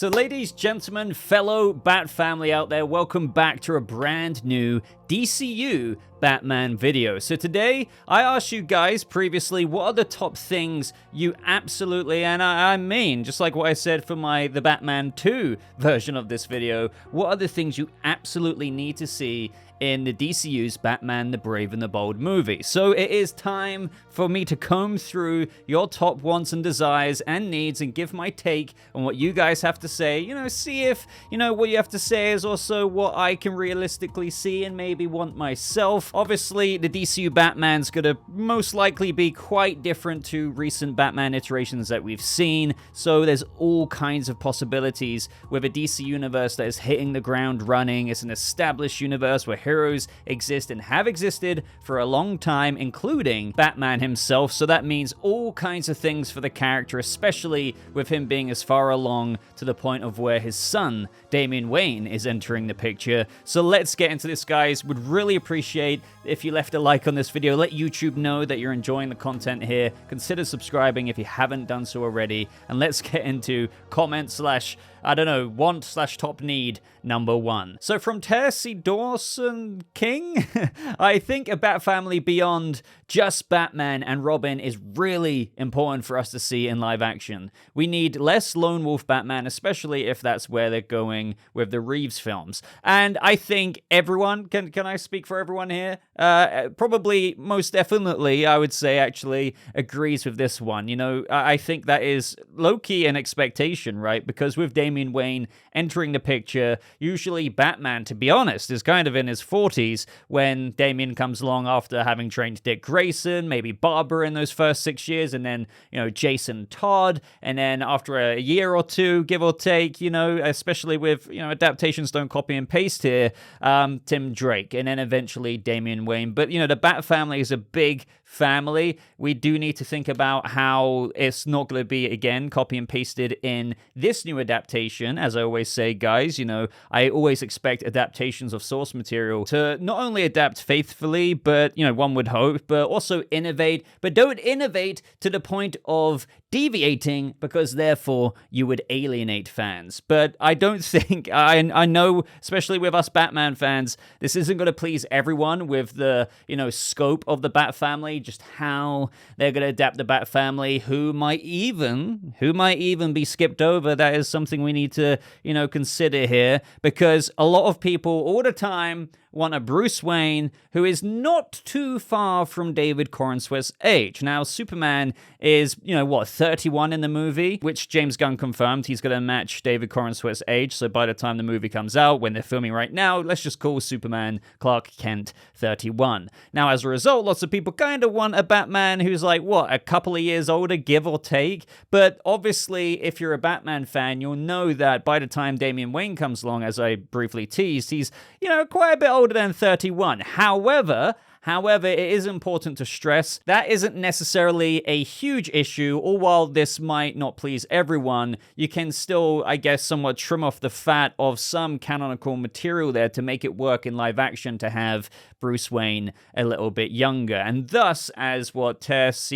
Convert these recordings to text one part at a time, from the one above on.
So ladies, gentlemen, fellow Bat family out there, welcome back to a brand new DCU Batman video. So today, I asked you guys previously, what are the top things you absolutely, and I mean, just like what I said for the Batman 2 version of this video, what are the things you absolutely need to see in the DCU's Batman the Brave and the Bold movie? So it is time for me to comb through your top wants and desires and needs and give my take on what you guys have to say. You know, see if, what you have to say is also what I can realistically see and maybe want myself. Obviously, the DCU Batman's gonna most likely be quite different to recent Batman iterations that we've seen, so there's all kinds of possibilities with a DC universe that is hitting the ground running. It's an established universe where heroes exist and have existed for a long time, including Batman himself, so that means all kinds of things for the character, especially with him being as far along to the point of where his son, Damian Wayne, is entering the picture. So let's get into this, guys. Would really appreciate if you left a like on this video. Let YouTube know that you're enjoying the content here. Consider subscribing if you haven't done so already, and let's get into comment / want / top need number 1. So from Tercy Dawson King, I think a Batfamily beyond just Batman and Robin is really important for us to see in live action. We need less lone wolf Batman, especially if that's where they're going with the Reeves films. And I think everyone, can I speak for everyone here? Probably most definitely, I would say, actually agrees with this one. I think that is low-key an expectation, right? Because with Damian Wayne entering the picture, usually Batman, to be honest, is kind of in his 40s when Damian comes along after having trained Dick Grayson, maybe Barbara in those first 6 years, and then, Jason Todd, and then after a year or two, give or take, especially with, adaptations don't copy and paste here, Tim Drake, and then eventually Damian Wayne. But, the Bat family is a big family. We do need to think about how it's not going to be, again, copy and pasted in this new adaptation. As I always say, guys, I always expect adaptations of source material to not only adapt faithfully, but, one would hope, but also innovate. But don't innovate to the point of deviating, because therefore you would alienate fans. But I don't think, I know, especially with us Batman fans, this isn't going to please everyone with the, scope of the Bat family, just how they're going to adapt the Bat family, who might even be skipped over. That is something we need to, consider here, because a lot of people all the time want a Bruce Wayne who is not too far from David Corenswet's age. Now, Superman is, 31 in the movie, which James Gunn confirmed he's going to match David Corenswet's age. So by the time the movie comes out, when they're filming right now, let's just call Superman Clark Kent 31. Now, as a result, lots of people kind of want a Batman who's like, a couple of years older, give or take. But obviously, if you're a Batman fan, you'll know that by the time Damian Wayne comes along, as I briefly teased, he's, quite a bit older than 31. However, it is important to stress that isn't necessarily a huge issue, or while this might not please everyone, you can still, I guess, somewhat trim off the fat of some canonical material there to make it work in live action to have Bruce Wayne a little bit younger. And thus, as what Tess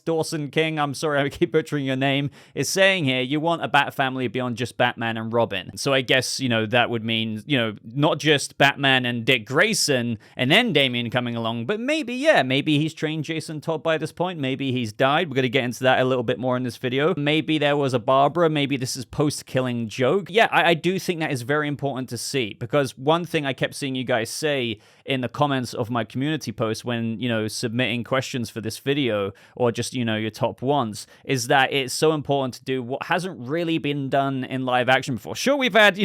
Dawson King, I'm sorry I keep butchering your name, is saying here, you want a Bat family beyond just Batman and Robin. So I guess, that would mean, not just Batman and Dick Grayson and then Damian coming along, but maybe he's trained Jason Todd by this point. Maybe he's died. We're going to get into that a little bit more in this video. Maybe there was a Barbara. Maybe this is post-killing joke. Yeah, I do think that is very important to see, because one thing I kept seeing you guys say in the comments of my community post when, submitting questions for this video, or just, your top ones, is that it's so important to do what hasn't really been done in live action before. Sure, we've had,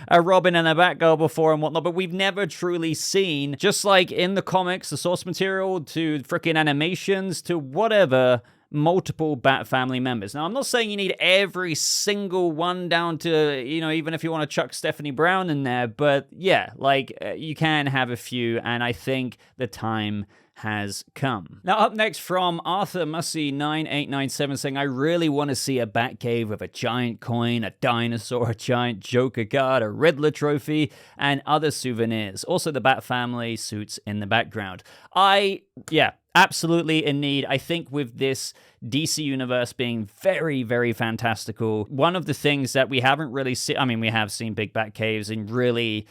a Robin and a Batgirl before and whatnot, but we've never truly seen, just like in the comics, the source material, to freaking animations, to whatever, multiple Bat family members. Now, I'm not saying you need every single one down to, even if you want to chuck Stephanie Brown in there, but yeah, you can have a few, and I think the time has come. Now, up next from Arthur Mussey 9897 saying, I really want to see a Batcave with a giant coin, a dinosaur, a giant Joker card, a Riddler trophy, and other souvenirs. Also, the Bat family suits in the background. absolutely in need. I think with this DC Universe being very, very fantastical, one of the things that we haven't really seen, I mean, we have seen big Batcaves in really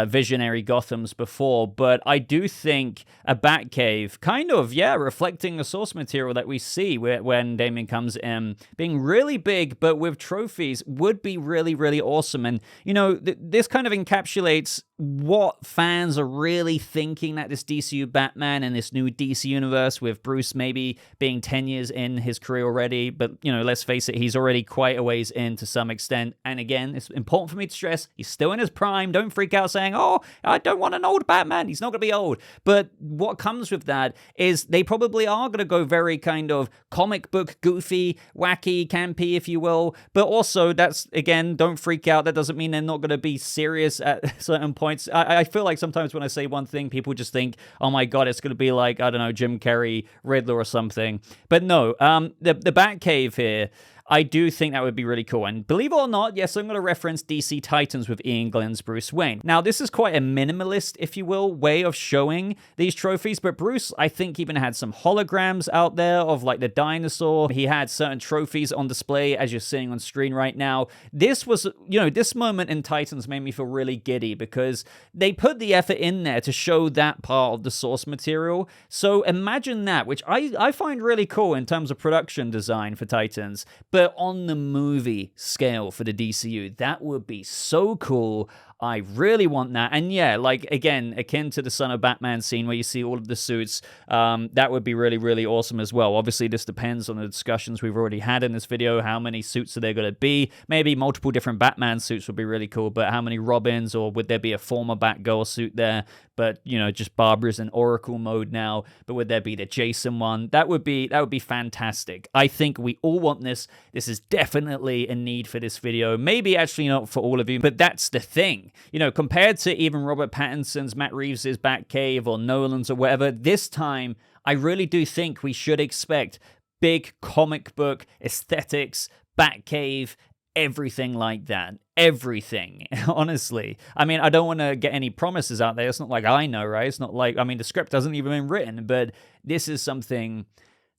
visionary Gothams before, but I do think a Batcave, kind of, yeah, reflecting the source material that we see when Damian comes in, being really big, but with trophies, would be really, really awesome. And, you know, this kind of encapsulates what fans are really thinking that this DCU Batman and this new DC Universe, with Bruce maybe being 10 years in his career already, but, you know, let's face it, he's already quite a ways in to some extent. And again, it's important for me to stress, he's still in his prime. Don't freak out saying, oh, I don't want an old Batman. He's not going to be old. But what comes with that is they probably are going to go very kind of comic book, goofy, wacky, campy, if you will. But also, that's, again, don't freak out. That doesn't mean they're not going to be serious at certain points. I feel like sometimes when I say one thing, people just think, oh my God, it's going to be like, I don't know, Jim Carrey, Riddler or something. But no, the Batcave here, I do think that would be really cool. And believe it or not, yes, I'm going to reference DC Titans with Ian Glenn's Bruce Wayne. Now, this is quite a minimalist, if you will, way of showing these trophies, but Bruce, I think, even had some holograms out there of like the dinosaur. He had certain trophies on display, as you're seeing on screen right now. This was, you know, this moment in Titans made me feel really giddy because they put the effort in there to show that part of the source material. So imagine that, which I find really cool in terms of production design for Titans. But on the movie scale for the DCU, that would be so cool. I really want that. And yeah, like, again, akin to the Son of Batman scene where you see all of the suits, that would be really, really awesome as well. Obviously, this depends on the discussions we've already had in this video. How many suits are there going to be? Maybe multiple different Batman suits would be really cool, but how many Robins, or would there be a former Batgirl suit there? But, you know, just Barbara's in Oracle mode now, but would there be the Jason one? That would be fantastic. I think we all want this. This is definitely a need for this video. Maybe actually not for all of you, but that's the thing. You know, compared to even Robert Pattinson's, Matt Reeves' Batcave or Nolan's or whatever, this time I really do think we should expect big comic book aesthetics, Batcave, everything like that. Everything, honestly. I mean, I don't want to get any promises out there. It's not like I know, right? It's not like, I mean, the script hasn't even been written, but this is something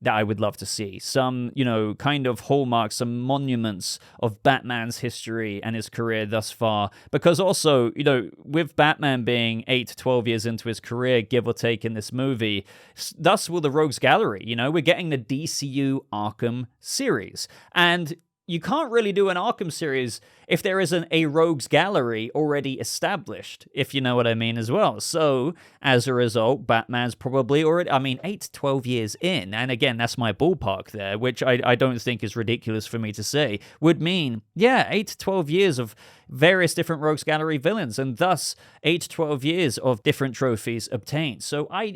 that I would love to see. Some, you know, kind of hallmarks, some monuments of Batman's history and his career thus far. Because also, you know, with Batman being 8 to 12 years into his career, give or take, in this movie, thus will the Rogues Gallery. You know, we're getting the DCU Arkham series. And you can't really do an Arkham series if there isn't a Rogues Gallery already established, if you know what I mean as well. So, as a result, Batman's probably already, I mean, 8 to 12 years in, and again, that's my ballpark there, which I don't think is ridiculous for me to say, would mean, yeah, 8 to 12 years of various different Rogues Gallery villains, and thus 8 to 12 years of different trophies obtained. So I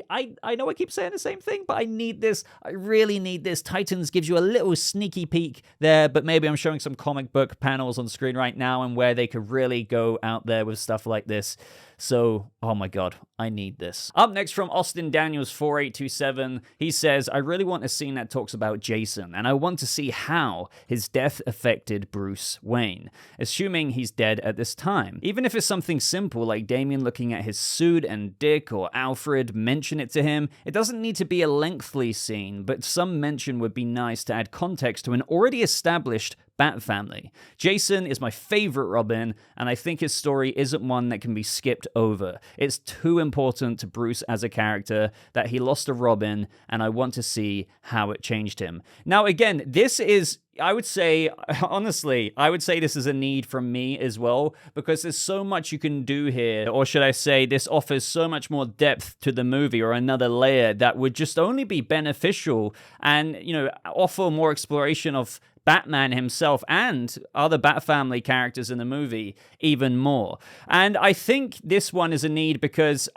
know I keep saying the same thing, but I need this. I really need this. Titans gives you a little sneaky peek there, but maybe I'm showing some comic book panels on screen right now and where they could really go out there with stuff like this. So, oh my God, I need this. Up next from Austin Daniels 4827, he says, I really want a scene that talks about Jason, and I want to see how his death affected Bruce Wayne, assuming he's dead at this time. Even if it's something simple like Damian looking at his suit and Dick or Alfred mention it to him, it doesn't need to be a lengthy scene, but some mention would be nice to add context to an already established Batfamily. Jason is my favorite Robin, and I think his story isn't one that can be skipped over. It's too important to Bruce as a character that he lost a Robin, and I want to see how it changed him. Now, again, this is, I would say, honestly, I would say this is a need from me as well, because there's so much you can do here, or should I say, this offers so much more depth to the movie, or another layer that would just only be beneficial and, you know, offer more exploration of Batman himself and other Batfamily characters in the movie even more. And I think this one is a need because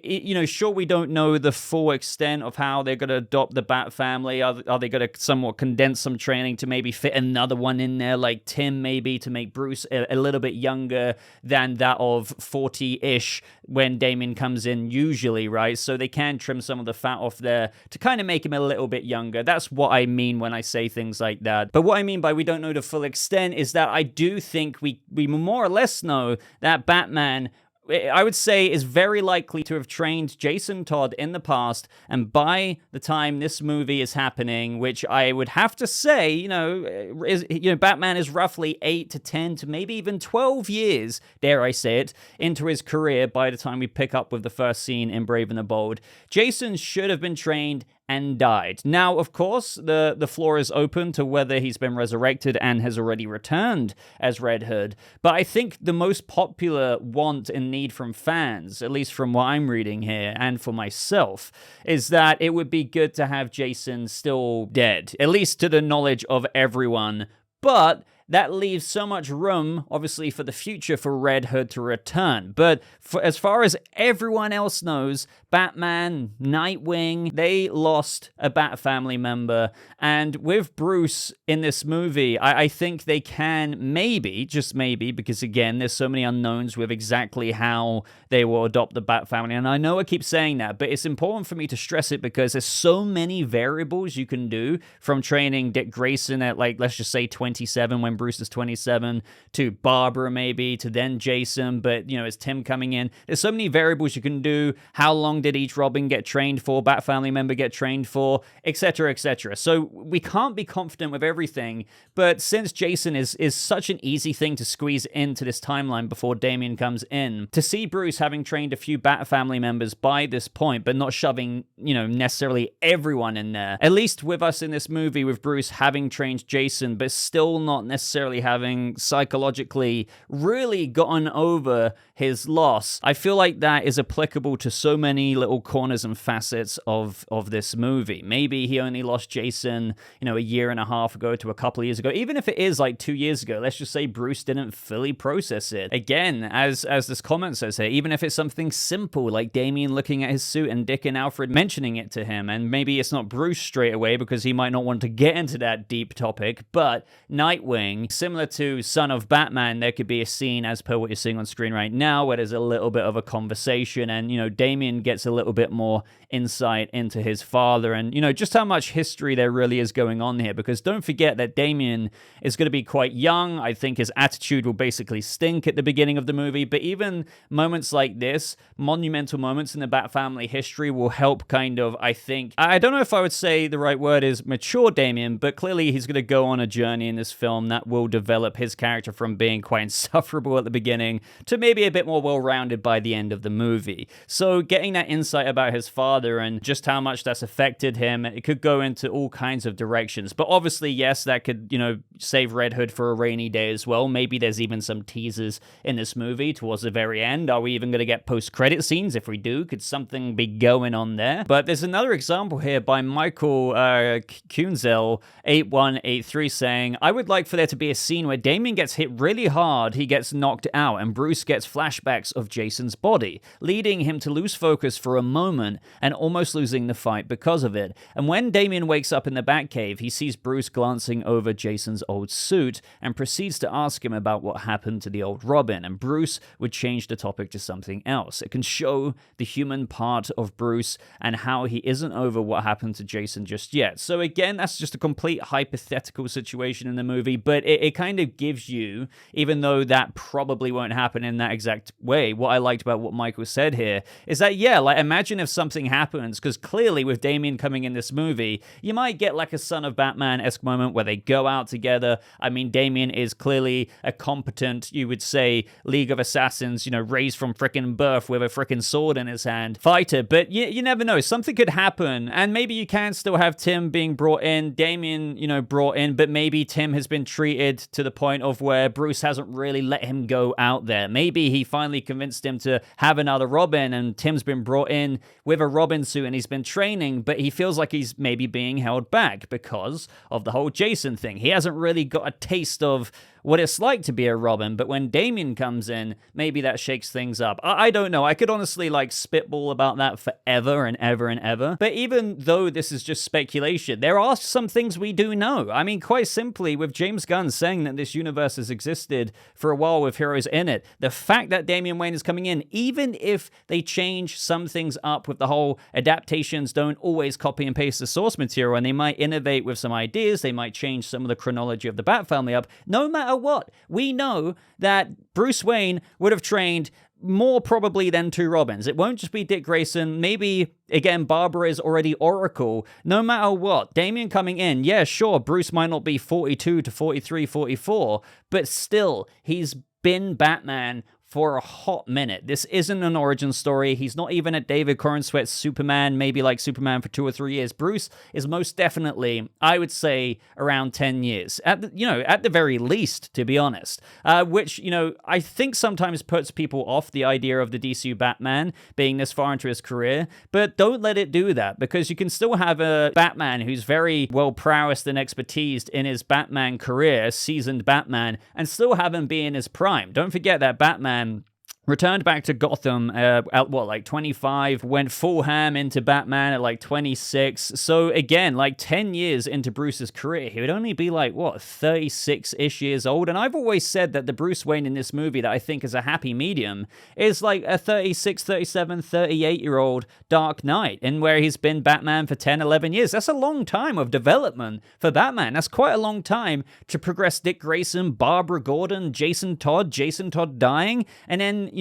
you know, sure, we don't know the full extent of how they're going to adopt the Batfamily. Are they going to somewhat condense some training to maybe fit another one in there, like Tim, maybe, to make Bruce a little bit younger than that of 40-ish when Damian comes in usually, right? So they can trim some of the fat off there to kind of make him a little bit younger. That's what I mean when I say things like that. But what I mean by we don't know the full extent is that I do think we more or less know that Batman I would say, is very likely to have trained Jason Todd in the past, and by the time this movie is happening, which I would have to say, Batman is roughly 8 to 10 to maybe even 12 years, dare I say it, into his career by the time we pick up with the first scene in Brave and the Bold. Jason should have been trained and died. Now, of course, the floor is open to whether he's been resurrected and has already returned as Red Hood, but I think the most popular want and need from fans, at least from what I'm reading here, and for myself, is that it would be good to have Jason still dead, at least to the knowledge of everyone, but that leaves so much room, obviously, for the future for Red Hood to return. But as far as everyone else knows, Batman, Nightwing, they lost a Batfamily member. And with Bruce in this movie, I think they can maybe, just maybe, because again, there's so many unknowns with exactly how they will adopt the Batfamily. And I know I keep saying that, but it's important for me to stress it because there's so many variables you can do, from training Dick Grayson at, like, let's just say 27 when Bruce is 27, to Barbara maybe, to then Jason, but, it's Tim coming in. There's so many variables you can do. How long did each Robin get trained for, Batfamily member get trained for, etc., etc. So we can't be confident with everything, but since Jason is such an easy thing to squeeze into this timeline before Damian comes in, to see Bruce having trained a few Batfamily members by this point, but not shoving, necessarily everyone in there, at least with us in this movie, with Bruce having trained Jason, but still not necessarily having psychologically really gotten over his loss. I feel like that is applicable to so many little corners and facets of this movie. Maybe he only lost Jason, a year and a half ago to a couple of years ago. Even if it is like 2 years ago, let's just say Bruce didn't fully process it. Again, as this comment says here, even if it's something simple like Damian looking at his suit and Dick and Alfred mentioning it to him, and maybe it's not Bruce straight away because he might not want to get into that deep topic, but Nightwing, similar to Son of Batman, there could be a scene as per what you're seeing on screen right now where there's a little bit of a conversation and, Damian gets a little bit more insight into his father and, just how much history there really is going on here, because don't forget that Damian is going to be quite young. I think his attitude will basically stink at the beginning of the movie, but even moments like this, monumental moments in the Batfamily history, will help kind of, I think, I don't know if I would say the right word is mature Damian, but clearly he's going to go on a journey in this film that will develop his character from being quite insufferable at the beginning to maybe a bit more well-rounded by the end of the movie. So getting that insight about his father and just how much that's affected him, it could go into all kinds of directions. But obviously, yes, that could, save Red Hood for a rainy day as well. Maybe there's even some teasers in this movie towards the very end. Are we even going to get post-credit scenes? If we do, could something be going on there? But there's another example here by Michael Kunzel 8183 saying, I would like for there to be a scene where Damian gets hit really hard, he gets knocked out, and Bruce gets flashbacks of Jason's body, leading him to lose focus for a moment and almost losing the fight because of it. And when Damian wakes up in the Batcave, he sees Bruce glancing over Jason's old suit and proceeds to ask him about what happened to the old Robin, and Bruce would change the topic to something else. It can show the human part of Bruce and how he isn't over what happened to Jason just yet. So again, that's just a complete hypothetical situation in the movie, but it kind of gives you, even though that probably won't happen in that exact way, what I liked about what Michael said here is that, yeah, like imagine if something happens, because clearly with Damian coming in this movie, you might get like a Son of Batman-esque moment where they go out together. I mean, Damian is clearly a competent, you would say, League of Assassins, raised from frickin' birth with a frickin' sword in his hand, fighter, but you never know, something could happen, and maybe you can still have Tim being brought in, Damian, brought in, but maybe Tim has been treated to the point of where Bruce hasn't really let him go out there. Maybe he finally convinced him to have another Robin, and Tim's been brought in with a Robin suit and he's been training, but he feels like he's maybe being held back because of the whole Jason thing. He hasn't really got a taste of what it's like to be a Robin, but when Damian comes in, maybe that shakes things up. I don't know. I could honestly spitball about that forever and ever and ever. But even though this is just speculation, there are some things we do know. I mean, quite simply, with James Gunn saying that this universe has existed for a while with heroes in it, the fact that Damian Wayne is coming in, even if they change some things up with the whole adaptations don't always copy and paste the source material, and they might innovate with some ideas, they might change some of the chronology of the Batfamily up, no matter what, we know that Bruce Wayne would have trained more probably than two Robins. It won't just be Dick Grayson. Maybe, again, Barbara is already Oracle. No matter what, Damian coming in, yeah, sure, Bruce might not be 42 to 43, 44, but still, he's been Batman for a hot minute. This isn't an origin story. He's not even at David Corenswet's Superman, maybe like Superman for 2 or 3 years. Bruce is most definitely, I would say, around 10 years. At the very least, to be honest. Which, I think sometimes puts people off the idea of the DCU Batman being this far into his career. But don't let it do that, because you can still have a Batman who's very well prowessed and expertised in his Batman career, seasoned Batman, and still have him be in his prime. Don't forget that Batman returned back to Gotham at 25, went full ham into Batman at 26. So again, 10 years into Bruce's career, he would only be 36-ish years old. And I've always said that the Bruce Wayne in this movie that I think is a happy medium is like a 36, 37, 38-year-old Dark Knight, and where he's been Batman for 10, 11 years. That's a long time of development for Batman. That's quite a long time to progress Dick Grayson, Barbara Gordon, Jason Todd dying, and then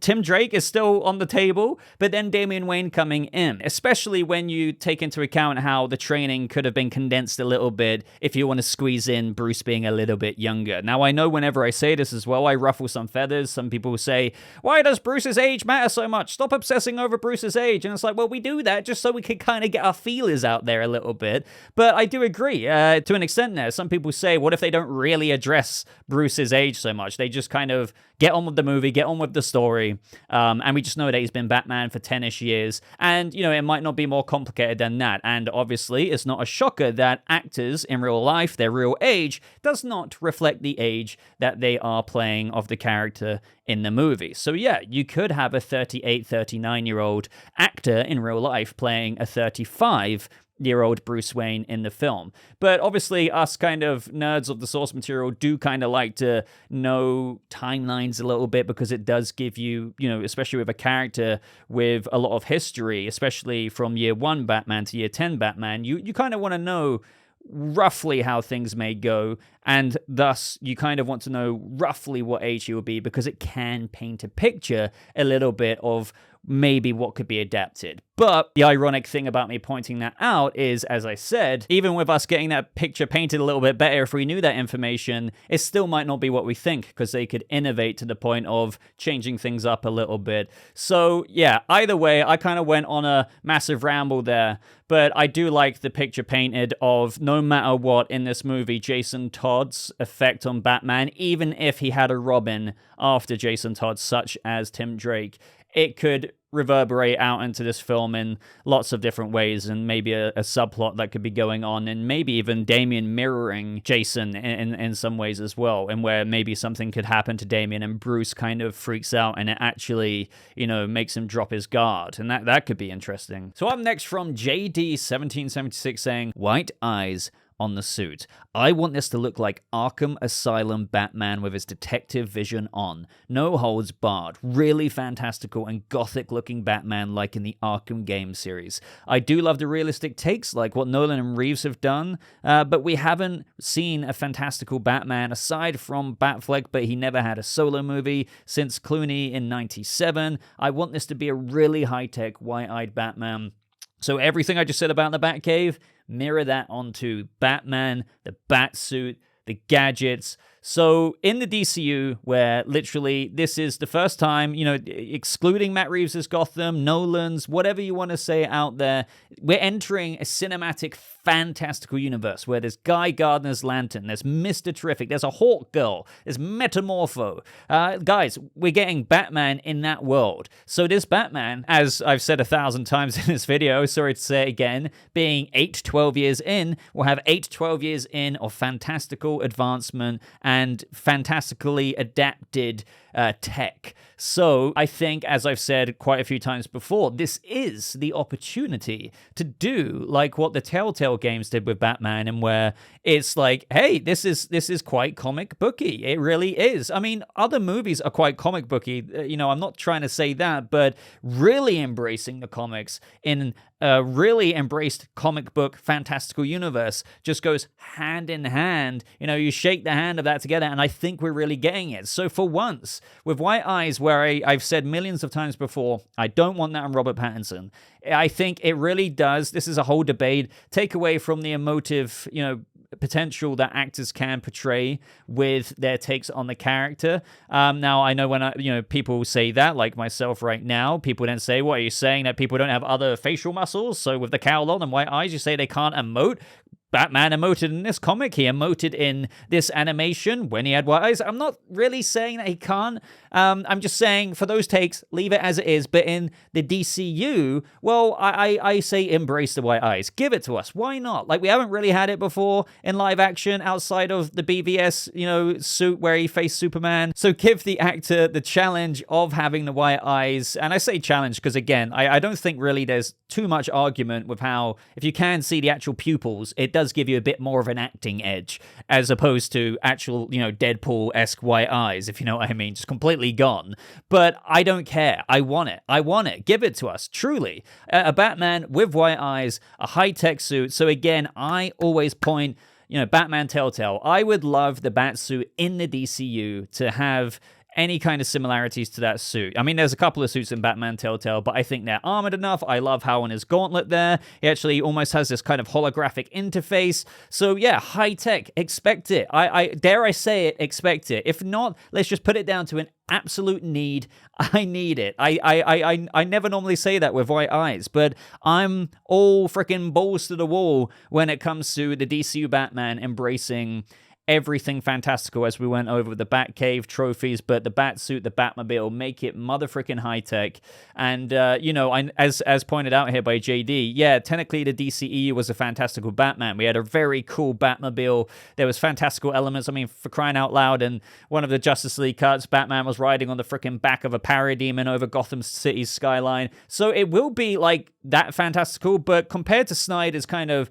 Tim Drake is still on the table, but then Damian Wayne coming in, especially when you take into account how the training could have been condensed a little bit if you want to squeeze in Bruce being a little bit younger. Now, I know whenever I say this as well, I ruffle some feathers. Some people say, why does Bruce's age matter so much? Stop obsessing over Bruce's age. And it's like, well, we do that just so we can kind of get our feelers out there a little bit. But I do agree to an extent there. Some people say, what if they don't really address Bruce's age so much? They just kind of get on with the movie, get on with the story, and we just know that he's been Batman for 10-ish years, and, it might not be more complicated than that, and obviously, it's not a shocker that actors in real life, their real age, does not reflect the age that they are playing of the character in the movie. So yeah, you could have a 38, 39-year-old actor in real life playing a 35-year-old Bruce Wayne in the film. But obviously, us kind of nerds of the source material do kind of like to know timelines a little bit, because it does give you, especially with a character with a lot of history, especially from year 1 Batman to year 10 Batman, you kind of want to know roughly how things may go, and thus you kind of want to know roughly what age he will be, because it can paint a picture a little bit of maybe what could be adapted. But the ironic thing about me pointing that out is, as I said, even with us getting that picture painted a little bit better, if we knew that information, it still might not be what we think, because they could innovate to the point of changing things up a little bit. So yeah, either way, I kind of went on a massive ramble there, but I do like the picture painted of, no matter what in this movie, Jason Todd's effect on Batman, even if he had a Robin after Jason Todd, such as Tim Drake, it could reverberate out into this film in lots of different ways, and maybe a subplot that could be going on, and maybe even Damian mirroring Jason in some ways as well, and where maybe something could happen to Damian and Bruce kind of freaks out, and it actually, makes him drop his guard, and that could be interesting. So up next from JD1776 saying, white eyes on the suit. I want this to look like Arkham Asylum Batman with his detective vision on. No holds barred. Really fantastical and gothic looking Batman like in the Arkham game series. I do love the realistic takes like what Nolan and Reeves have done, but we haven't seen a fantastical Batman aside from Batfleck, but he never had a solo movie since Clooney in 97. I want this to be a really high-tech, white-eyed Batman. So everything I just said about the Batcave, mirror that onto Batman, the Batsuit, the gadgets. So in the DCU, where literally this is the first time, excluding Matt Reeves' Gotham, Nolan's, whatever you want to say out there, we're entering a cinematic, fantastical universe where there's Guy Gardner's Lantern, there's Mr. Terrific, there's a Hawkgirl, there's Metamorpho. Guys, we're getting Batman in that world. So this Batman, as I've said 1,000 times in this video, sorry to say it again, being 8-12 years in, will have 8-12 years in of fantastical advancement and fantastically adapted tech. So I think, as I've said quite a few times before, this is the opportunity to do like what the Telltale games did with Batman, and where it's like, hey, this is quite comic booky. It really is. I mean, other movies are quite comic booky. I'm not trying to say that, but really embracing the comics in really embraced comic book fantastical universe just goes hand in hand. You know, you shake the hand of that together, and I think we're really getting it. So for once, with White Eyes, where I've said millions of times before, I don't want that on Robert Pattinson, I think it really does, this is a whole debate, take away from the emotive, you know, potential that actors can portray with their takes on the character. Now, I know when people say that, like myself right now, people then say, what are you saying, that people don't have other facial muscles? So with the cowl on and White Eyes, you say they can't emote? Batman emoted in this comic. He emoted in this animation when he had white eyes. I'm not really saying that he can't. I'm just saying for those takes, leave it as it is. But in the DCU, well, I say embrace the white eyes. Give it to us. Why not? Like, we haven't really had it before in live action outside of the BVS, suit where he faced Superman. So give the actor the challenge of having the white eyes. And I say challenge because, again, I don't think really there's too much argument with how, if you can see the actual pupils, it does give you a bit more of an acting edge as opposed to actual, Deadpool-esque white eyes, if you know what I mean, just completely gone. But I don't care. I want it. Give it to us, truly. A Batman with white eyes, a high-tech suit. So again, I always point, Batman Telltale. I would love the Batsuit in the DCU to have any kind of similarities to that suit. I mean, there's a couple of suits in Batman Telltale, but I think they're armored enough. I love how on his gauntlet there, he actually almost has this kind of holographic interface. So yeah, high tech, expect it. I dare I say it, expect it. If not, let's just put it down to an absolute need. I need it. I never normally say that with white eyes, but I'm all freaking balls to the wall when it comes to the DCU Batman embracing everything fantastical, as we went over the Batcave trophies, but the Batsuit, the Batmobile, make it mother-freaking high-tech. And, as pointed out here by JD, yeah, technically the DCEU was a fantastical Batman. We had a very cool Batmobile. There was fantastical elements. I mean, for crying out loud, in one of the Justice League cuts, Batman was riding on the freaking back of a parademon over Gotham City's skyline. So it will be like that fantastical, but compared to Snyder's kind of,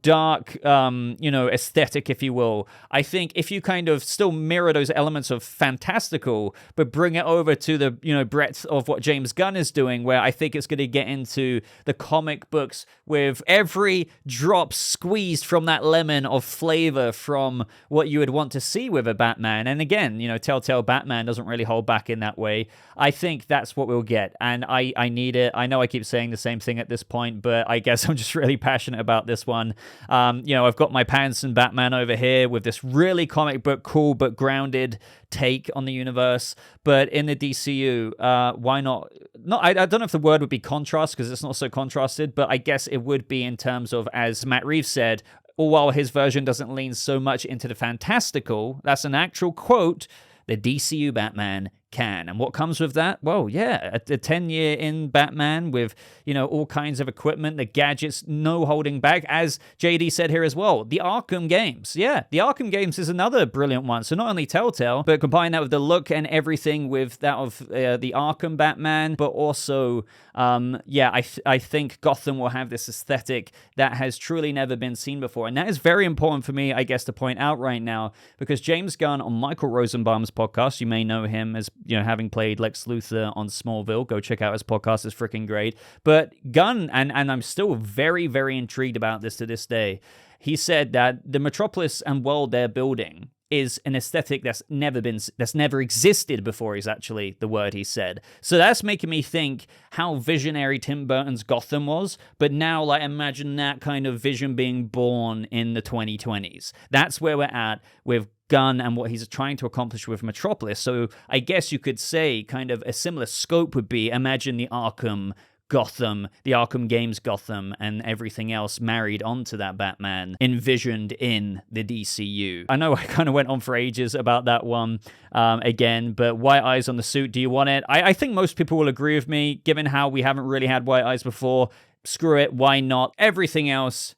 dark, aesthetic, if you will, I think if you kind of still mirror those elements of fantastical, but bring it over to the, breadth of what James Gunn is doing, where I think it's going to get into the comic books with every drop squeezed from that lemon of flavor from what you would want to see with a Batman. And again, Telltale Batman doesn't really hold back in that way. I think that's what we'll get. And I need it. I know I keep saying the same thing at this point, but I guess I'm just really passionate about this one. I've got my Pattinson Batman over here with this really comic book cool but grounded take on the universe. But in the DCU, why not? I don't know if the word would be contrast, because it's not so contrasted, but I guess it would be in terms of, as Matt Reeves said, or while his version doesn't lean so much into the fantastical, that's an actual quote, the DCU Batman can. And what comes with that? Well, yeah, a 10-year in Batman with, all kinds of equipment, the gadgets, no holding back, as JD said here as well. The Arkham games. Yeah, the Arkham games is another brilliant one. So not only Telltale, but combine that with the look and everything with that of the Arkham Batman, but also, I think Gotham will have this aesthetic that has truly never been seen before. And that is very important for me, I guess, to point out right now, because James Gunn on Michael Rosenbaum's podcast, you may know him as having played Lex Luthor on Smallville. Go check out his podcast. It's freaking great. But Gunn, and I'm still very, very intrigued about this to this day, he said that the metropolis and world they're building is an aesthetic that's never existed before, is actually the word he said. So that's making me think how visionary Tim Burton's Gotham was, but now, imagine that kind of vision being born in the 2020s. That's where we're at with Gunn and what he's trying to accomplish with Metropolis. So I guess you could say kind of a similar scope would be, imagine the Arkham Gotham, the Arkham games Gotham, and everything else married onto that Batman envisioned in the DCU. I know I kind of went on for ages about that one again, but white eyes on the suit, do you want it? I think most people will agree with me, given how we haven't really had white eyes before. Screw it, why not? Everything else,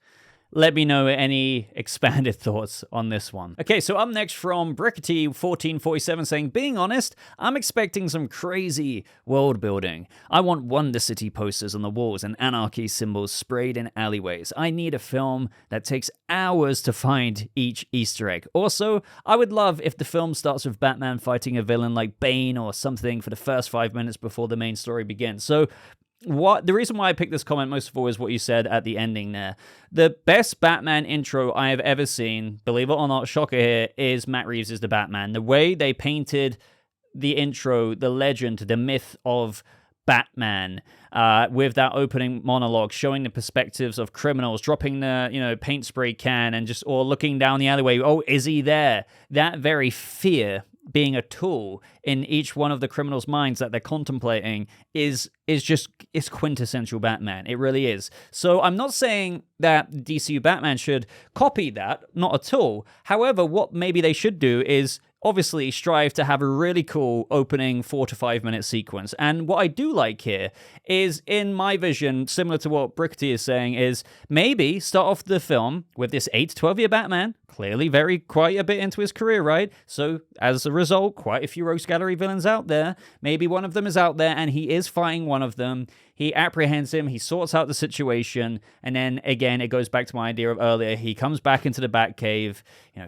let me know any expanded thoughts on this one. Okay, so up next from Brickety1447 saying, being honest, I'm expecting some crazy world building. I want Wonder City posters on the walls and anarchy symbols sprayed in alleyways. I need a film that takes hours to find each Easter egg. Also, I would love if the film starts with Batman fighting a villain like Bane or something for the first 5 minutes before the main story begins. So the reason why I picked this comment most of all is what you said at the ending there. The best Batman intro I have ever seen, believe it or not, shocker here, is Matt Reeves' The Batman. The way they painted the intro, the legend, the myth of Batman, with that opening monologue, showing the perspectives of criminals, dropping the paint spray can, and just or looking down the alleyway. Oh, is he there? That very fear being a tool in each one of the criminals' minds that they're contemplating is quintessential Batman. It really is. So I'm not saying that DCU Batman should copy that, not at all. However, what maybe they should do is obviously strive to have a really cool opening 4 to 5 minute sequence. And what I do like here is, in my vision, similar to what Brickety is saying, is maybe start off the film with this 8 to 12 year Batman, clearly quite a bit into his career, right? So as a result, quite a few Rogues Gallery villains out there. Maybe one of them is out there and he is fighting one of them. He apprehends him, he sorts out the situation, and then again, it goes back to my idea of earlier. He comes back into the Batcave,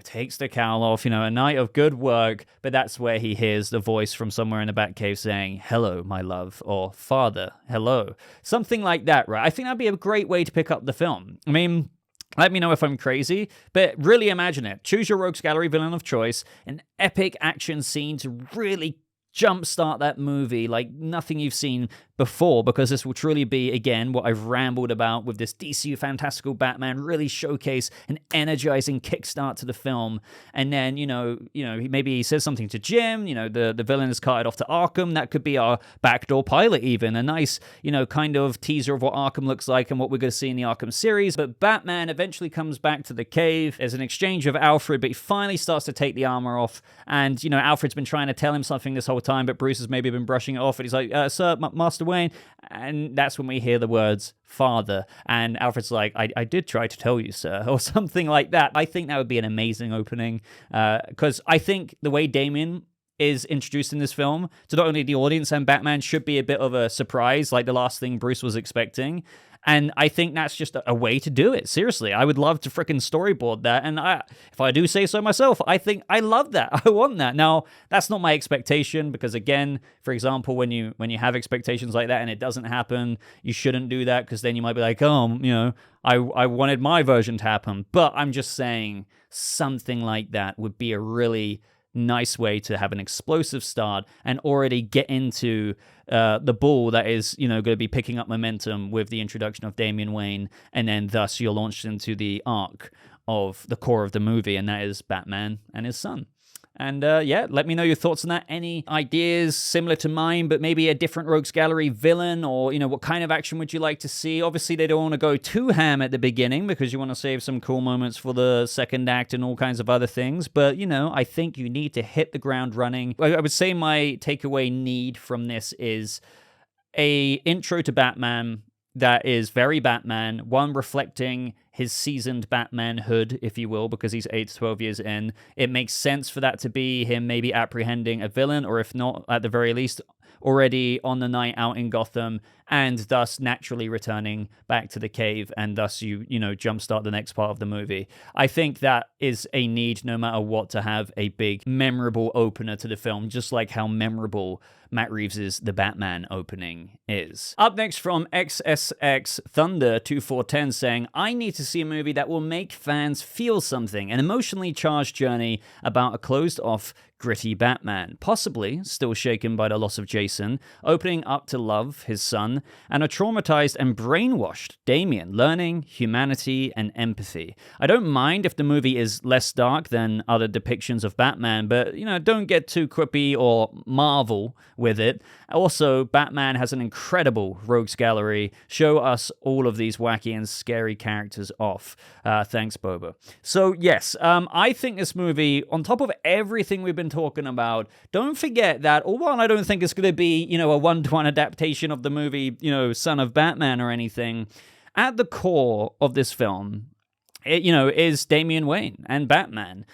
takes the cowl off, a night of good work, but that's where he hears the voice from somewhere in the Batcave saying, "Hello, my love," or "Father, hello." Something like that, right? I think that'd be a great way to pick up the film. I mean, let me know if I'm crazy, but really imagine it. Choose your Rogues Gallery villain of choice, an epic action scene to really jumpstart that movie like nothing you've seen before, because this will truly be, again, what I've rambled about with this DCU Fantastical Batman, really showcase an energizing kickstart to the film. And then, maybe he says something to Jim, the villain is carted off to Arkham. That could be our backdoor pilot even, a nice, kind of teaser of what Arkham looks like and what we're going to see in the Arkham series. But Batman eventually comes back to the cave. There's an exchange of Alfred, but he finally starts to take the armor off. And, Alfred's been trying to tell him something this whole time, but Bruce has maybe been brushing it off. And he's like, "Sir, Master Wayne," and that's when we hear the words "Father," and Alfred's like, I did try to tell you, sir," or something like that. I think that would be an amazing opening, because I think the way Damian is introduced in this film to not only the audience and Batman should be a bit of a surprise, like the last thing Bruce was expecting. And I think that's just a way to do it. Seriously, I would love to frickin' storyboard that. And if I do say so myself, I think I love that. I want that. Now, that's not my expectation, because again, for example, when you have expectations like that and it doesn't happen, you shouldn't do that, because then you might be like, oh, I wanted my version to happen. But I'm just saying something like that would be a really nice way to have an explosive start and already get into the ball that is, going to be picking up momentum with the introduction of Damian Wayne, and then thus you're launched into the arc of the core of the movie, and that is Batman and his son. And let me know your thoughts on that. Any ideas similar to mine, but maybe a different Rogues Gallery villain, or, what kind of action would you like to see? Obviously, they don't want to go too ham at the beginning, because you want to save some cool moments for the second act and all kinds of other things. But, I think you need to hit the ground running. I would say my takeaway need from this is a intro to Batman that is very Batman, one reflecting his seasoned Batmanhood, if you will, because he's 8 to 12 years in. It makes sense for that to be him maybe apprehending a villain, or if not, at the very least, already on the night out in Gotham, and thus naturally returning back to the cave, and thus you jumpstart the next part of the movie. I think that is a need, no matter what, to have a big, memorable opener to the film, just like how memorable Matt Reeves' The Batman opening is. Up next from XSX Thunder 2410 saying, "I need to see a movie that will make fans feel something, an emotionally charged journey about a closed-off, gritty Batman, possibly still shaken by the loss of Jason, opening up to love, his son, and a traumatized and brainwashed Damian, learning humanity and empathy. I don't mind if the movie is less dark than other depictions of Batman, but, don't get too quippy or Marvel with it. Also, Batman has an incredible Rogues Gallery. Show us all of these wacky and scary characters off. Thanks, Boba." So, yes, I think this movie, on top of everything we've been talking about, don't forget that, although I don't think it's going to be, a one-to-one adaptation of the movie, Son of Batman or anything, at the core of this film, is Damian Wayne and Batman.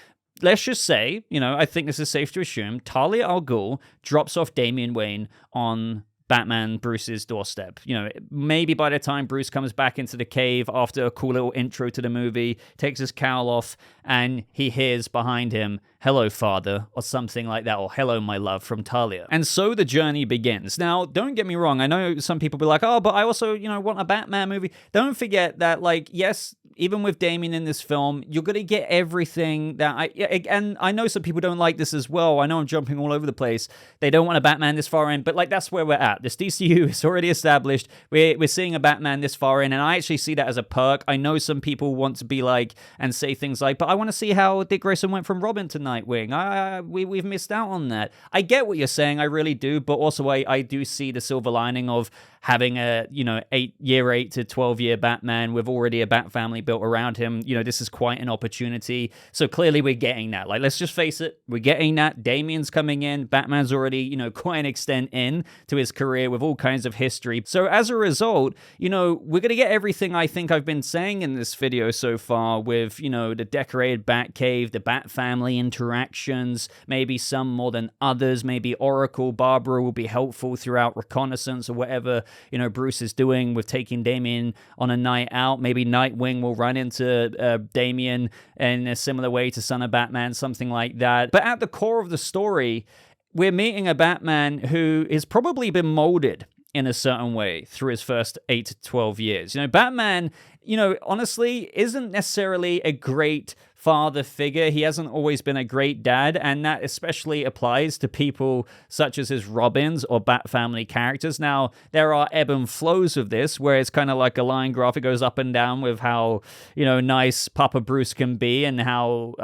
Let's just say, I think this is safe to assume, Talia al Ghul drops off Damian Wayne on Batman Bruce's doorstep. You know, maybe by the time Bruce comes back into the cave after a cool little intro to the movie, takes his cowl off, and he hears behind him, "Hello, father," or something like that, or "Hello, my love," from Talia. And so the journey begins. Now, don't get me wrong. I know some people be like, "Oh, but I also, you know, want a Batman movie." Don't forget that, like, yes, even with Damian in this film, you're going to get everything that and I know some people don't like this as well. I know I'm jumping all over the place. They don't want a Batman this far in, but like that's where we're at. This DCU is already established. We're seeing a Batman this far in, and I actually see that as a perk. I know some people want to be like, and say things like, but I want to see how Dick Grayson went from Robin to Nightwing. We've missed out on that. I get what you're saying, I really do, but also I do see the silver lining of having a, you know, 8 to 12 year Batman with already a Batfamily built around him. You know, this is quite an opportunity. So clearly we're getting that. Like, let's just face it, we're getting that. Damian's coming in. Batman's already, you know, quite an extent in to his career with all kinds of history. So as a result, you know, we're going to get everything I think I've been saying in this video so far with, you know, the decorated Batcave, the Batfamily interactions, maybe some more than others. Maybe Oracle, Barbara will be helpful throughout reconnaissance or whatever, you know, Bruce is doing with taking Damian on a night out. Maybe Nightwing will run into Damian in a similar way to Son of Batman, something like that. But at the core of the story, we're meeting a Batman who has probably been molded in a certain way through his first 8 to 12 years. You know, Batman, you know, honestly, isn't necessarily a great father figure. He hasn't always been a great dad, and that especially applies to people such as his Robins or Batfamily characters. Now, there are ebb and flows of this, where it's kind of like a line graph. It goes up and down with how, you know, nice Papa Bruce can be and how,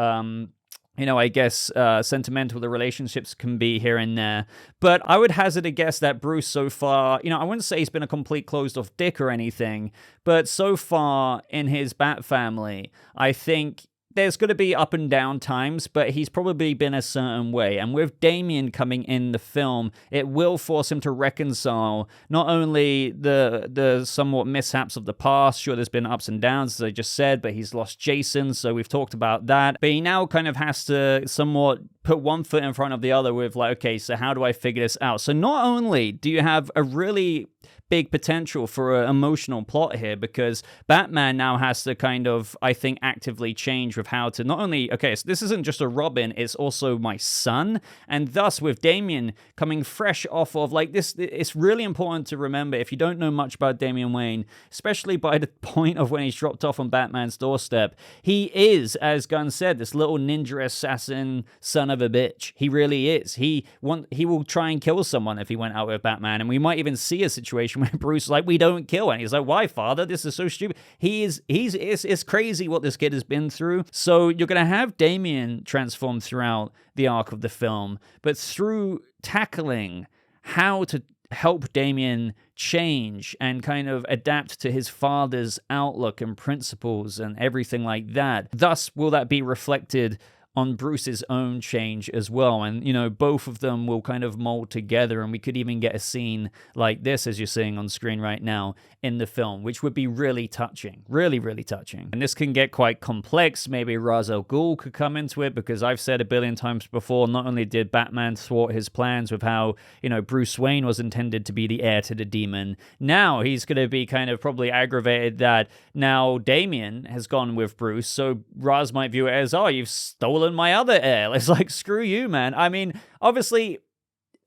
you know, I guess sentimental the relationships can be here and there. But I would hazard a guess that Bruce so far, you know, I wouldn't say he's been a complete closed-off dick or anything, but so far in his Batfamily, I think there's going to be up and down times, but he's probably been a certain way. And with Damian coming in the film, it will force him to reconcile not only the somewhat mishaps of the past. Sure, there's been ups and downs, as I just said, but he's lost Jason, so we've talked about that. But he now kind of has to somewhat put one foot in front of the other with like, okay, so how do I figure this out? So not only do you have a really big potential for an emotional plot here, because Batman now has to kind of, I think, actively change with how to not only, okay, so this isn't just a Robin, it's also my son, and thus with Damian coming fresh off of, like, this, it's really important to remember, if you don't know much about Damian Wayne, especially by the point of when he's dropped off on Batman's doorstep, he is, as Gunn said, this little ninja assassin son of a bitch. He really is. He will try and kill someone if he went out with Batman, and we might even see a situation where Bruce is like, we don't kill, and he's like, why, father? This is so stupid. It's crazy what this kid has been through. So you're going to have Damian transform throughout the arc of the film, but through tackling how to help Damian change and kind of adapt to his father's outlook and principles and everything like that. Thus, will that be reflected on Bruce's own change as well? And, you know, both of them will kind of mold together, and we could even get a scene like this, as you're seeing on screen right now, in the film, which would be really touching. Really, really touching. And this can get quite complex. Maybe Ra's al Ghul could come into it, because I've said a billion times before, not only did Batman thwart his plans with how, you know, Bruce Wayne was intended to be the heir to the demon, now he's going to be kind of probably aggravated that now Damian has gone with Bruce, so Ra's might view it as, oh, you've stolen my other heir. It's like, screw you, man. I mean, obviously,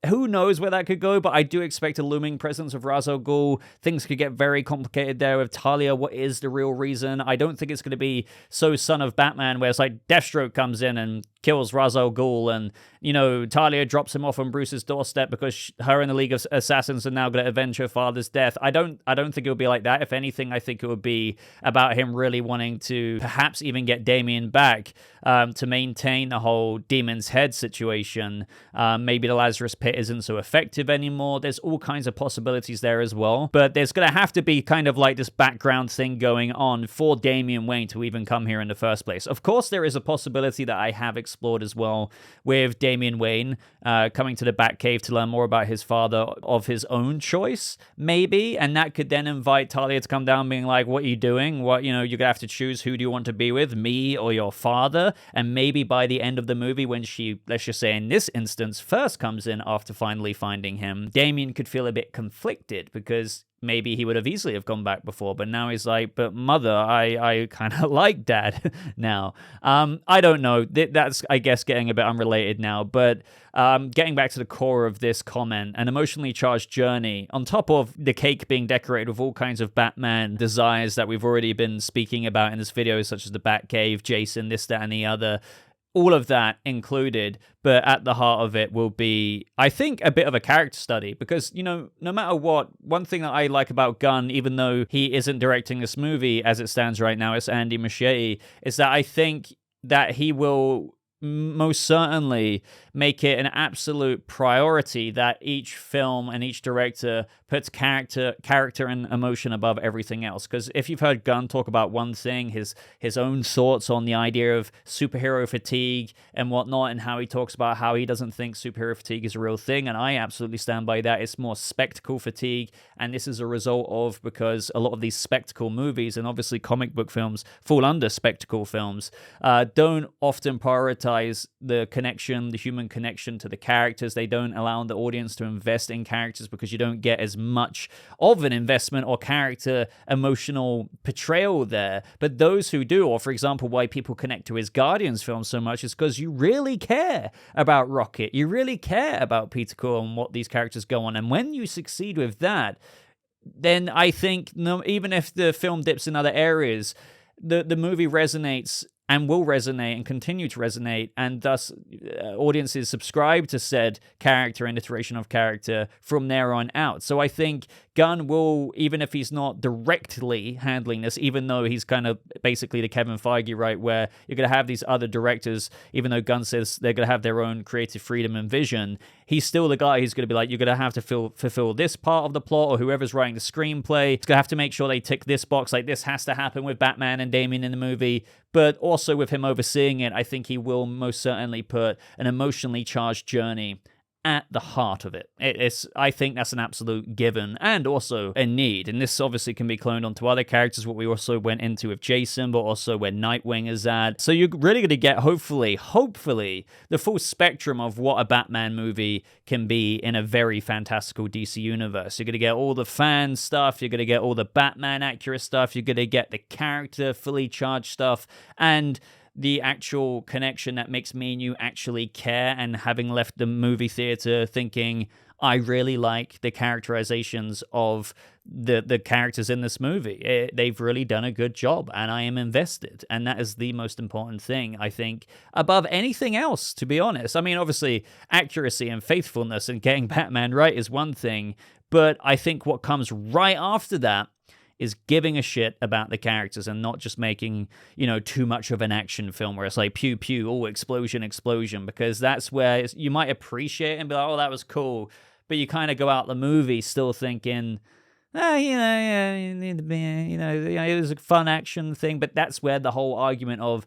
who knows where that could go, but I do expect a looming presence of Ra's al Ghul. Things could get very complicated there with Talia. What is the real reason? I don't think it's going to be so Son of Batman, where it's like Deathstroke comes in and kills Ra's al Ghul, and, you know, Talia drops him off on Bruce's doorstep because her and the League of Assassins are now going to avenge her father's death. I don't think it would be like that. If anything, I think it would be about him really wanting to perhaps even get Damian back to maintain the whole Demon's Head situation. Maybe the Lazarus Pit isn't so effective anymore. There's all kinds of possibilities there as well. But there's going to have to be kind of like this background thing going on for Damian Wayne to even come here in the first place. Of course, there is a possibility that I have explored as well with Damian Wayne coming to the Batcave to learn more about his father of his own choice, maybe. And that could then invite Talia to come down being like, what are you doing? What, you know, you're going to have to choose, who do you want to be with, me or your father? And maybe by the end of the movie, when she, let's just say in this instance, first comes in after after finally finding him. Damian could feel a bit conflicted because maybe he would have easily have gone back before, but now he's like, but mother, I kind of like dad now. I don't know. That's, I guess, getting a bit unrelated now, but getting back to the core of this comment, an emotionally charged journey, on top of the cake being decorated with all kinds of Batman desires that we've already been speaking about in this video, such as the Batcave, Jason, this, that, and the other. All of that included, but at the heart of it will be, I think, a bit of a character study because, you know, no matter what, one thing that I like about Gunn, even though he isn't directing this movie as it stands right now, it's Andy Muschietti, is that I think that he will most certainly make it an absolute priority that each film and each director puts character and emotion above everything else. Because if you've heard Gunn talk about one thing, his own thoughts on the idea of superhero fatigue and whatnot, and how he talks about how he doesn't think superhero fatigue is a real thing, and I absolutely stand by that. It's more spectacle fatigue, and this is a result of, because a lot of these spectacle movies, and obviously comic book films fall under spectacle films, don't often prioritize the connection, the human connection to the characters. They don't allow the audience to invest in characters because you don't get as much of an investment or character emotional portrayal there. But those who do, or for example, why people connect to his Guardians film so much, is because you really care about Rocket. You really care about Peter Quill and what these characters go on. And when you succeed with that, then I think even if the film dips in other areas, the movie resonates and will resonate and continue to resonate, and thus audiences subscribe to said character and iteration of character from there on out. So I think Gunn will, even if he's not directly handling this, even though he's kind of basically the Kevin Feige, right, where you're going to have these other directors, even though Gunn says they're going to have their own creative freedom and vision, he's still the guy who's going to be like, you're going to have to fulfill this part of the plot, or whoever's writing the screenplay, it's going to have to make sure they tick this box, like this has to happen with Batman and Damian in the movie. But also with him overseeing it, I think he will most certainly put an emotionally charged journey at the heart of it. I think that's an absolute given and also a need. And this obviously can be cloned onto other characters, what we also went into with Jason, but also where Nightwing is at. So you're really going to get, hopefully, the full spectrum of what a Batman movie can be in a very fantastical DC universe. You're going to get all the fan stuff, you're going to get all the Batman accurate stuff, you're going to get the character fully charged stuff, and the actual connection that makes me and you actually care, and having left the movie theater thinking, I really like the characterizations of the characters in this movie. They've really done a good job, and I am invested. And that is the most important thing, I think, above anything else, to be honest. I mean, obviously, accuracy and faithfulness and getting Batman right is one thing, but I think what comes right after that is giving a shit about the characters and not just making, too much of an action film where it's like pew pew, oh, explosion, because that's where you might appreciate it and be like, oh, that was cool, but you kind of go out the movie still thinking, it was a fun action thing, but that's where the whole argument of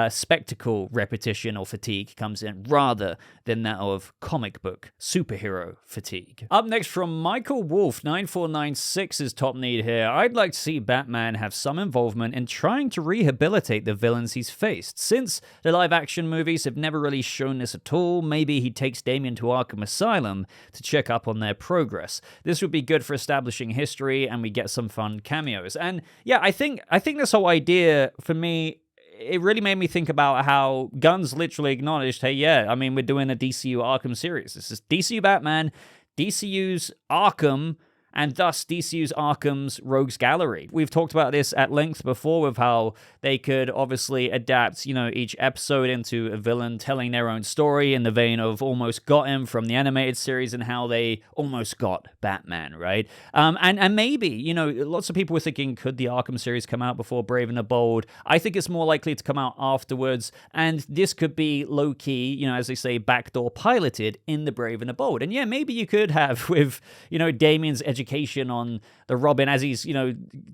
spectacle repetition or fatigue comes in, rather than that of comic book superhero fatigue. Up next from Michael Wolf, 9496 is top need here. I'd like to see Batman have some involvement in trying to rehabilitate the villains he's faced. Since the live-action movies have never really shown this at all, maybe he takes Damian to Arkham Asylum to check up on their progress. This would be good for establishing history, and we get some fun cameos. And yeah, I think this whole idea, for me, it really made me think about how Gunn's literally acknowledged, hey, yeah, I mean, we're doing a DCU Arkham series. This is DCU Batman, DCU's Arkham, and thus DCU's Arkham's Rogues Gallery. We've talked about this at length before with how they could obviously adapt, each episode into a villain telling their own story in the vein of Almost Got Him from the animated series, and how they almost got Batman, right? And maybe, lots of people were thinking, could the Arkham series come out before Brave and the Bold? I think it's more likely to come out afterwards, and this could be low-key, as they say, backdoor piloted in the Brave and the Bold. And yeah, maybe you could have with, Damian's education on the Robin as he's,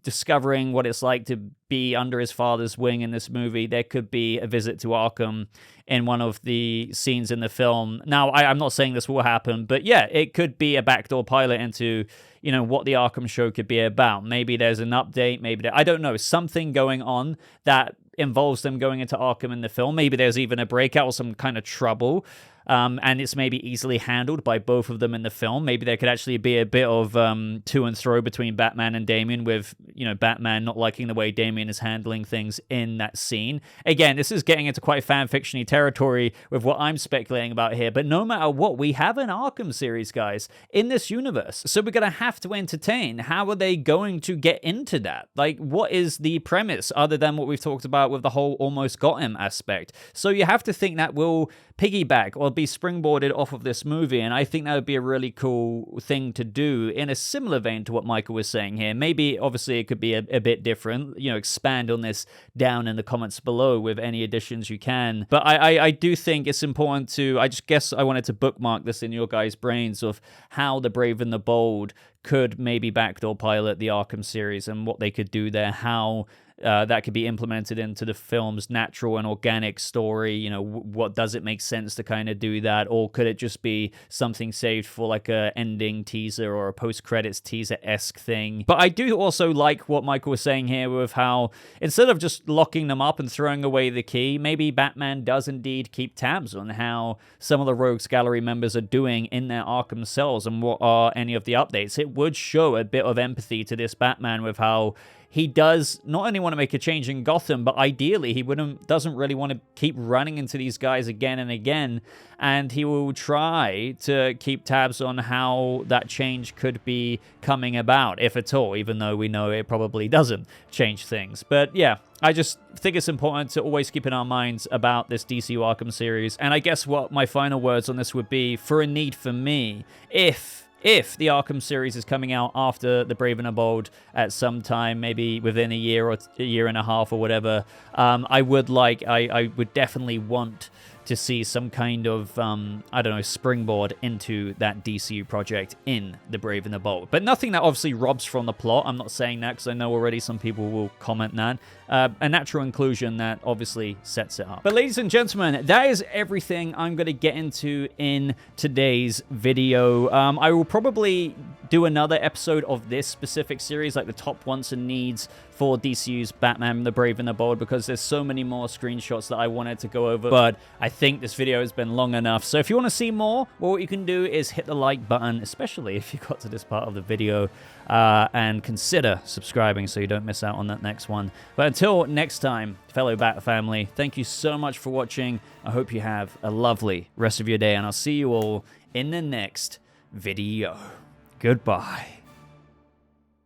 discovering what it's like to be under his father's wing in this movie. There could be a visit to Arkham in one of the scenes in the film. Now, I'm not saying this will happen, but yeah, it could be a backdoor pilot into, what the Arkham show could be about. Maybe there's an update, I don't know, something going on that involves them going into Arkham in the film. Maybe there's even a breakout or some kind of trouble. and it's maybe easily handled by both of them in the film. Maybe there could actually be a bit of to and fro between Batman and Damian, with, you know, Batman not liking the way Damian is handling things in that scene. Again, this is getting into quite fan-fiction-y territory with what I'm speculating about here, but no matter what, we have an Arkham series, guys, in this universe, so we're going to have to entertain. How are they going to get into that? Like, what is the premise other than what we've talked about with the whole almost got him aspect? So you have to think that will piggyback or be springboarded off of this movie, and I think that would be a really cool thing to do in a similar vein to what Michael was saying here. Maybe, obviously, it could be a bit different. You know, expand on this down in the comments below with any additions you can. But I do think it's important to, I just guess I wanted to bookmark this in your guys' brains of how the Brave and the Bold could maybe backdoor pilot the Arkham series and what they could do there, how that could be implemented into the film's natural and organic story. You know, what does it make sense to kind of do that? Or could it just be something saved for like a ending teaser or a post-credits teaser-esque thing? But I do also like what Michael was saying here with how, instead of just locking them up and throwing away the key, maybe Batman does indeed keep tabs on how some of the Rogues Gallery members are doing in their Arkham cells and what are any of the updates. It would show a bit of empathy to this Batman with how he does not only want to make a change in Gotham, but ideally he doesn't really want to keep running into these guys again and again, and he will try to keep tabs on how that change could be coming about, if at all, even though we know it probably doesn't change things. But yeah, I just think it's important to always keep in our minds about this DCU Arkham series. And I guess what my final words on this would be, for a need for me, if the Arkham series is coming out after The Brave and the Bold at some time, maybe within a year or a year and a half or whatever, I would definitely want to see some kind of, I don't know, springboard into that DCU project in The Brave and the Bold. But nothing that obviously robs from the plot. I'm not saying that because I know already some people will comment that. A natural inclusion that obviously sets it up. But ladies and gentlemen, that is everything I'm going to get into in today's video. I will probably do another episode of this specific series, like the top wants and needs for DCU's Batman, The Brave and the Bold, because there's so many more screenshots that I wanted to go over, but I think this video has been long enough. So if you want to see more, well, what you can do is hit the like button, especially if you got to this part of the video, and consider subscribing so you don't miss out on that next one. But until next time, fellow Bat family, thank you so much for watching. I hope you have a lovely rest of your day, and I'll see you all in the next video. Goodbye.